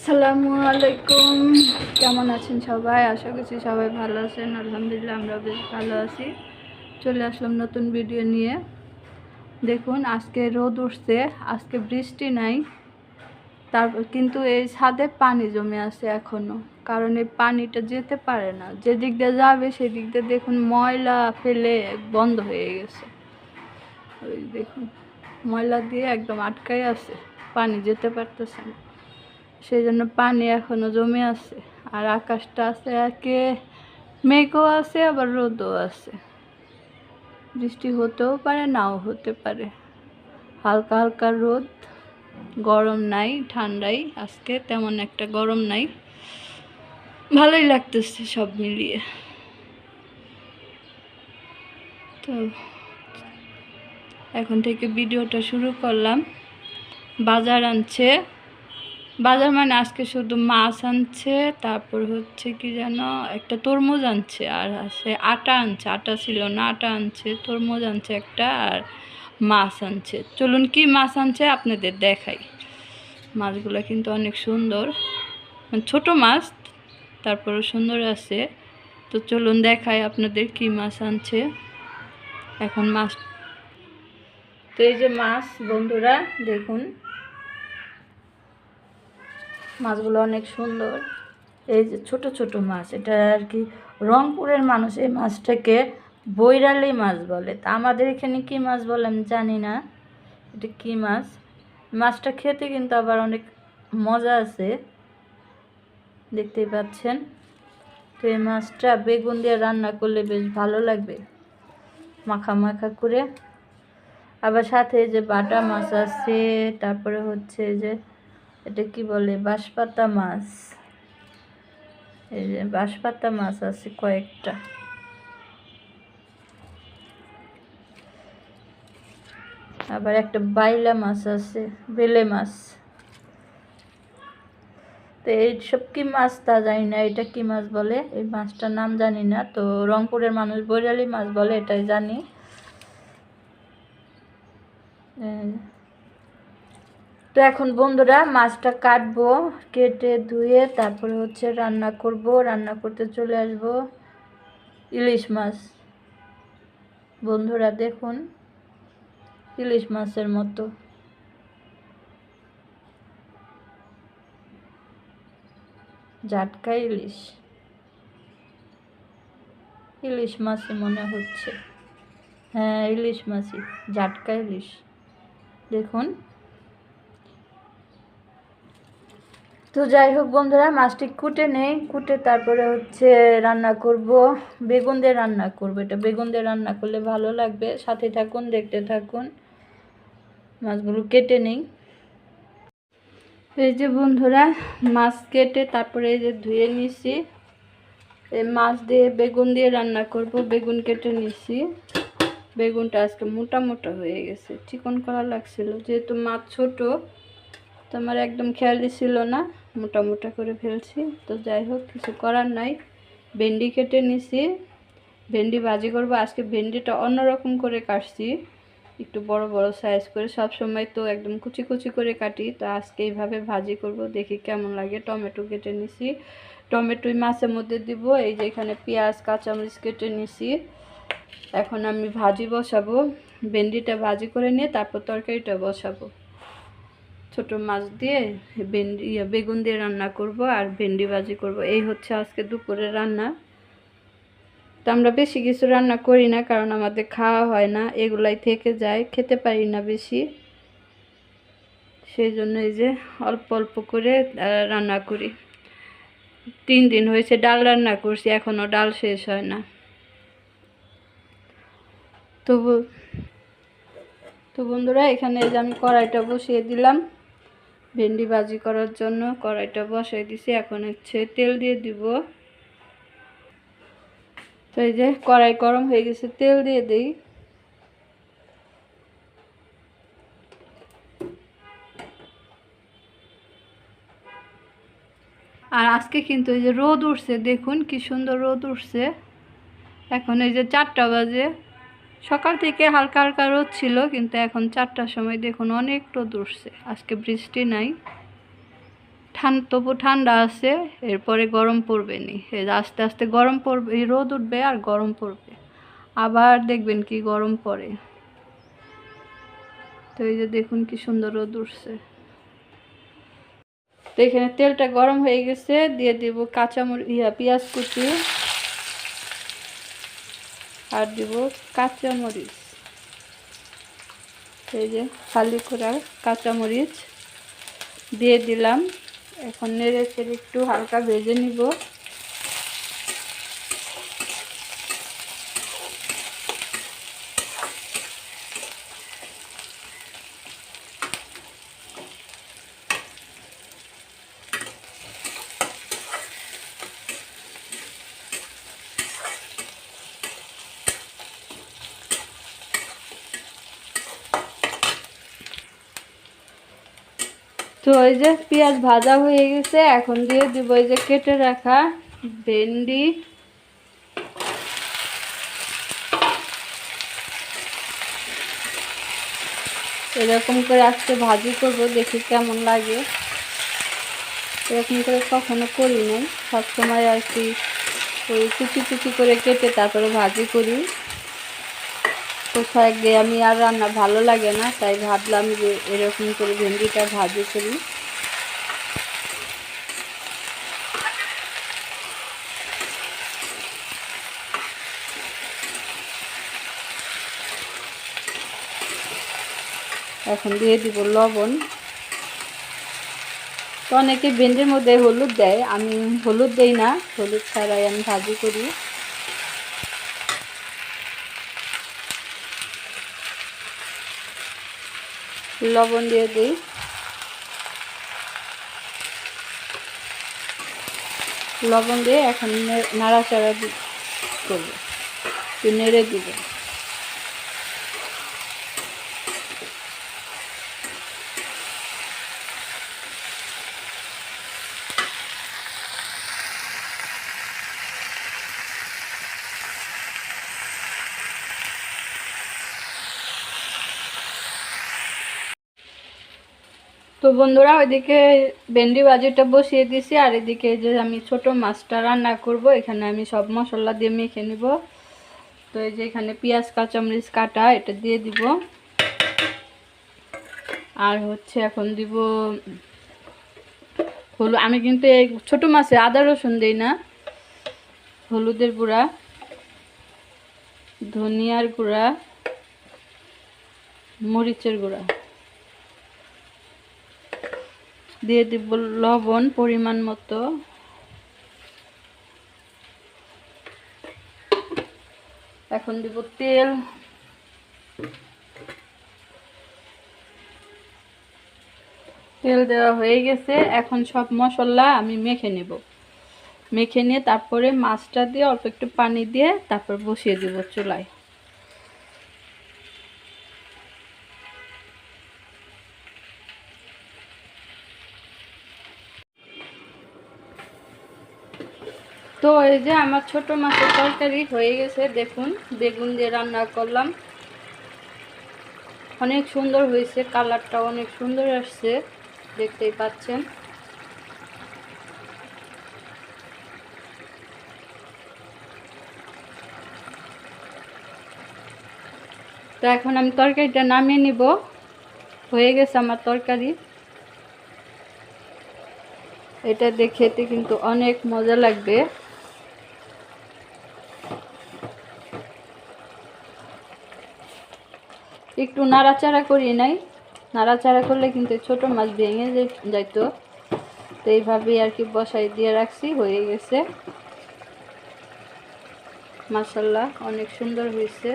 আসসালামু আলাইকুম। কেমন আছেন সবাই? আশা করছি সবাই ভালো আছেন। আলহামদুলিল্লাহ আমরা বেশ ভালো আছি। চলে আসলাম নতুন ভিডিও নিয়ে। দেখুন আজকে রোদ উঠছে, আজকে বৃষ্টি নাই, তারপর কিন্তু এই ছাদে পানি জমে আছে এখনো, কারণ এই পানিটা যেতে পারে না। যেদিক দিয়ে যাবে সেদিক দিয়ে দেখুন ময়লা ফেলে বন্ধ হয়ে গেছে। ওই দেখুন ময়লা দিয়ে একদম আটকাই আছে, পানি যেতে পারতেছে না। সেই জন্য পানি এখনো জমে আছে। আর আকাশটা আছে একে মেঘও আছে, আবার রোদও আছে। বৃষ্টি হতেও পারে, নাও হতে পারে। হালকা হালকা রোদ, গরম নাই, ঠান্ডাই। আজকে তেমন একটা গরম নাই, ভালোই লাগতেছে সব মিলিয়ে। তো এখন থেকে ভিডিওটা শুরু করলাম। বাজার আনছে, বাজার মানে আজকে শুধু মাছ আনছে, তারপর হচ্ছে কি যেন একটা তরমুজ আনছে, আর আছে আটা আনছে, আটা ছিল না, আটা আনছে, তরমুজ আনছে একটা, আর মাছ আনছে। চলুন কি মাছ আনছে আপনাদের দেখাই। মাছগুলো কিন্তু অনেক সুন্দর, মানে ছোট মাছ, তারপরে সুন্দর আছে। তো চলুন দেখাই আপনাদের কি মাছ আনছে এখন। মাছ তো এই যে মাছ বন্ধুরা, দেখুন মাছগুলো অনেক সুন্দর। এই যে ছোট ছোট মাছ, এটা আর কি রংপুরের মানুষ এই মাছটাকে বৈরালি মাছ বলে। তা আমাদের এখানে কি মাছ বলে আমি জানি না, এটা কি মাছ। মাছটা খেতে কিন্তু আবার অনেক মজা আছে, দেখতেই পাচ্ছেন। তো এই মাছটা বেগুন দিয়ে রান্না করলে বেশ ভালো লাগবে, মাখা মাখা করে। আবার সাথে যে বাটা মাছ আছে, তারপরে হচ্ছে যে এটা কি বলে বাঁশপাতা মাছ, এই যে বাঁশপাতা মাছ আছে কয়েকটা। আবার একটা বাইলা মাছ আছে, বেলে মাছ। তো এইসব কি মাছ তা জানি না, এটা কি মাছ বলে, এই মাছটার নাম জানি না। তো রংপুরের মানুষ বৈরালি মাছ বলে, এটাই জানি। তো এখন বন্ধুরা মাছটা কাটবো, কেটে ধুয়ে তারপরে হচ্ছে রান্না করব। রান্না করতে চলে আসব ইলিশ মাছ। বন্ধুরা দেখুন ইলিশ মাছের মতো, জাটকা ইলিশ, ইলিশ মাছই মনে হচ্ছে। হ্যাঁ ইলিশ মাছই, জাটকা ইলিশ। দেখুন। তো যাই হোক বন্ধুরা, মাছটি কুটে নেই, কুটে তারপরে হচ্ছে রান্না করব। বেগুন দিয়ে রান্না করব, এটা বেগুন দিয়ে রান্না করলে ভালো লাগবে। সাথে থাকুন, দেখতে থাকুন। মাছগুলো কেটে নেই। এই যে বন্ধুরা মাছ কেটে তারপরে এই যে ধুয়ে নিছি। এই মাছ দিয়ে বেগুন দিয়ে রান্না করব। বেগুন কেটে নিছি। বেগুনটা আজকে মোটা মোটা হয়ে গেছে, চিকন করা লাগছিল, যেহেতু মাছ ছোট তো আমার একদম খেয়ালই ছিল না, মোটা মোটা করে ফেলছি। তো যাই হোক, কিছু করার নাই। ভেন্ডি কেটে নিছি, ভেন্ডি ভাজি করব। আজকে ভেন্ডিটা অন্যরকম করে কাটছি, একটু বড় বড় সাইজ করে। সব সময় তো একদম কুচি কুচি করে কাটি, তো আজকে এইভাবে ভাজি করব, দেখি কেমন লাগে। টমেটো কেটে নিছি, টমেটোই মাছের মধ্যে দিব। এই যে এখানে পেঁয়াজ কাঁচামরিচ কেটে নিছি। এখন আমি ভাজি বসাবো, ভেন্ডিটা ভাজি করে নিয়ে তারপর তরকারিটা বসাবো। ছোট মাছ দিয়ে ভেন্ডি বেগুন দিয়ে রান্না করব, আর ভেন্ডি ভাজি করব। এই হচ্ছে আজকে দুপুরের রান্না। তো আমরা বেশি কিছু রান্না করি না, কারণ আমাদের খাওয়া হয় না, এগুলাই থেকে যায়, খেতে পারি না বেশি। সেই জন্য এই যে অল্প অল্প করে রান্না করি। 3 দিন হয়েছে ডাল রান্না করছি, এখনও ডাল শেষ হয় না। তো বন্ধুরা এখানে এই যে আমি কড়াইটা বসিয়ে দিলাম ভেন্ডি ভাজি করার জন্য। কড়াইটা বসাই দিছি, এখন হচ্ছে তেল দিয়ে দিব। তো এই যে কড়াই গরম হয়ে গেছে, তেল দিয়ে দিই। আর আজকে কিন্তু এই যে রোদ উঠছে, দেখুন কি সুন্দর রোদ উঠছে। এখন এই যে 4টা বাজে, সকাল থেকে হালকা হালকা রোদ ছিল, কিন্তু এখন 4টার সময় দেখুন অনেক রোদ উঠছে। আজকে বৃষ্টি নাই, তবু ঠান্ডা আছে, এরপরে গরম পড়বে নি। এই যে আস্তে আস্তে গরম পড়বে, রোদ উঠবে আর গরম পড়বে, আবার দেখবেন কি গরম পড়ে। তো এই যে দেখুন কি সুন্দর রোদ উঠছে। তো এখানে তেলটা গরম হয়ে গেছে, দিয়ে দিব পেঁয়াজ কুচি আর দিব কাঁচামরিচ। এই যে খালি করা কাঁচামরিচ দিয়ে দিলাম। এখন নেড়ে চেড়ে একটু হালকা ভেজে নিব। তো এই যে পেঁয়াজ ভাজা হয়ে গেছে, এখন দিয়ে দিব এই যে কেটে রাখা ভেন্ডি, এরকম করে আজকে ভাজি করব, দেখি কেমন লাগে। এরকম করে কখনো করি নাই, সবসময় আর কি ওই কুচি কুচি করে কেটে তারপরে ভাজি করি। কোথাও গিয়ে আমি আর রান্না ভালো লাগে না, তাই ভাবলাম যে এরকম করে ভেন্ডিটা ভাজি করি। এখন দিয়ে দিব লবণ। তো অনেকে ভেন্ডির মধ্যে হলুদ দেয়, আমি হলুদ দেই না, হলুদ ছাড়াই আমি ভাজি করি। লবণ দিয়ে দিই। লবণ দিয়ে এখন নাড়াচাড়া করব, একটু নেড়ে দিব। তো বন্ধুরা, ওইদিকে ভেন্ডি ভাজিটা বসিয়ে দিছি, আর এদিকে যে আমি ছোট মাছটা রান্না করব, এখানে আমি সব মশলা দিয়ে মেখে নিব। তো এই যে এখানে পেঁয়াজ কাঁচামরিচ কাটা, এটা দিয়ে দিব। আর হচ্ছে এখন দিব হলুদ। আমি কিন্তু এই ছোট মাছে আদা রসুন দিই না। হলুদের গুঁড়া, ধনিয়ার গুঁড়া, মরিচের গুঁড়া দিয়ে দিব, লবণ পরিমাণ মতো। এখন দিব তেল। তেল দেওয়া হয়ে গেছে, এখন সব মশলা আমি মেখে নেব। মেখে নিয়ে তারপরে মাছটা দিয়ে অল্প একটু পানি দিয়ে তারপর বসিয়ে দেব চুলায়। তো এই যে আমার ছোট মাছের তরকারি হয়ে গেছে, দেখুন বেগুন দিয়ে রান্না করলাম, অনেক সুন্দর হয়েছে, কালারটা অনেক সুন্দর আসছে, দেখতেই পাচ্ছেন। তো এখন আমি তরকারিটা নামিয়ে নিব। হয়ে গেছে আমার তরকারি। এটা দিয়ে খেতে কিন্তু অনেক মজা লাগবে। একটু নাড়াচাড়া করি নাই, নাড়াচাড়া করলে কিন্তু ছোট মাছ ভেঙে যাইতো। তো এইভাবেই আর কি বসাই দিয়ে রাখছি, হয়ে গেছে। মাশাআল্লাহ অনেক সুন্দর হয়েছে।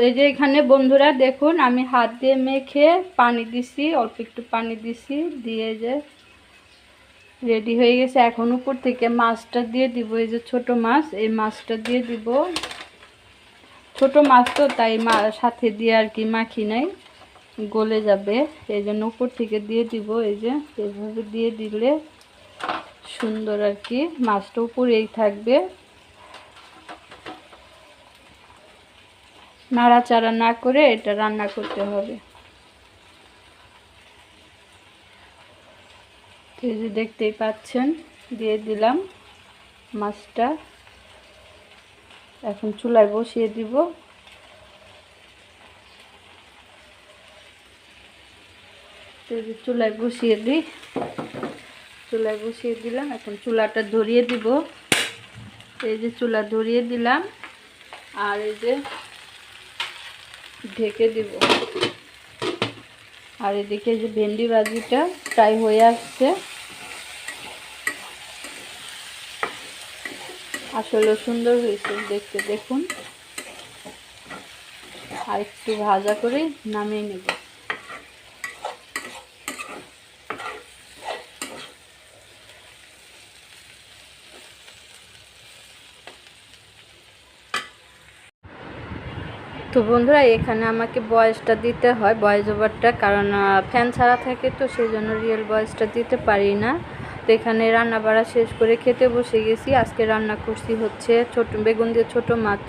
এই যে এখানে বন্ধুরা দেখুন, আমি হাত দিয়ে মেখে পানি দিছি, অল্প একটু পানি দিছি, দিয়ে যে রেডি হয়ে গেছে। এখন উপর থেকে মাছটা দিয়ে দিব, এই যে ছোট মাছ, এই মাছটা দিয়ে দিব। ছোট মাছ তো তাই সাথে দিয়ে আর কি মাখি নাই, গলে যাবে, এই জন্য উপর থেকে দিয়ে দিব। এই যে এইভাবে দিয়ে দিলে সুন্দর আর কি, মাছটা উপরেই থাকবে। নাড়াচাড়া না করে এটা রান্না করতে হবে। এই যে দেখতেই পাচ্ছেন দিয়ে দিলাম মাছটা, এখন চুলায় বসিয়ে দিব। চুলায় বসিয়ে দিই, চুলায় বসিয়ে দিলাম, এখন চুলাটা ধরিয়ে দিব। এই যে চুলা ধরিয়ে দিলাম আর এই যে ঢেকে দিব। আর এদিকে যে ভেন্ডি ভাজিটা ফ্রাই হয়ে আসছে, আসলে সুন্দর হয়েছে দেখতে, দেখুন। আর একটু ভাজা করে নামিয়ে নেব। তো বন্ধুরা এখানে আমাকে ভয়েসটা দিতে হয়, ভয়েস ওভারটা, কারণ ফ্যান ছাড়া থাকে তো সেই জন্য রিয়েল ভয়েসটা দিতে পারি না। তো এখানে রান্না বাড়া শেষ করে খেতে বসে গেছি। আজকে রান্না করছি হচ্ছে ছোট বেগুন দিয়ে ছোটো মাছ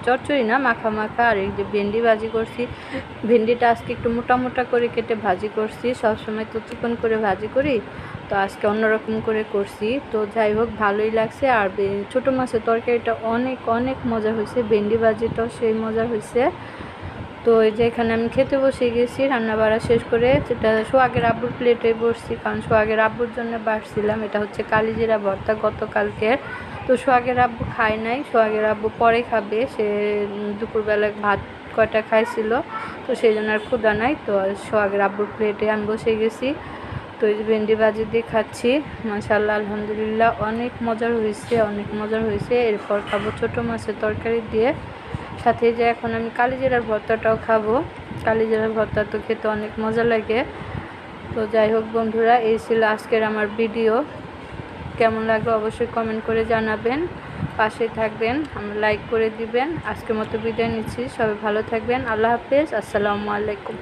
চচ্চড়ি না, মাখা মাখা। আর এই যে ভেন্ডি ভাজি করছি, ভেন্ডিটা আজকে একটু মোটা মোটা করে কেটে ভাজি করছি। সবসময় তো চিকন করে ভাজি করি, তো আজকে অন্যরকম করে করছি। তো যাই হোক ভালোই লাগছে। আর ছোটো মাছের তরকারিটা অনেক অনেক মজা হয়েছে, ভেন্ডি ভাজিটাও সেই মজা হয়েছে। তো এই যে এখানে আমি খেতে বসে গেছি রান্না বাড়া শেষ করে। সেটা সোহাগের আব্বুর প্লেটে বসছি, কারণ সোহাগের আব্বুর জন্য বাড়ছিলাম। এটা হচ্ছে কালিজিরা ভর্তা গতকালকের। তো সোহাগের আব্বু খায় নাই, সোহাগের আব্বু পরে খাবে। সে দুপুরবেলা ভাত কয়টা খাইছিল, তো সেই জন্য আর ক্ষুধা নাই। তো সোহাগের আব্বুর প্লেটে আমি বসে গেছি। তো এই যে ভেন্ডি ভাজি দিয়ে খাচ্ছি, মাশাআল্লাহ আলহামদুলিল্লাহ অনেক মজার হয়েছে, অনেক মজার হয়েছে। এরপর খাবো ছোটো মাছের তরকারি দিয়ে, সাথে যে এখন আমি কালিজিরার ভর্তাটাও খাবো। কালিজিরার ভর্তা তো খেতে অনেক মজা লাগে। তো যাই হোক বন্ধুরা, এই ছিল আজকের আমার ভিডিও। কেমন লাগলো অবশ্যই কমেন্ট করে জানাবেন, পাশে থাকবেন, আমরা লাইক করে দিবেন। আজকের মতো বিদায় নিচ্ছি, সবাই ভালো থাকবেন। আল্লাহ হাফেজ, আসসালামু আলাইকুম।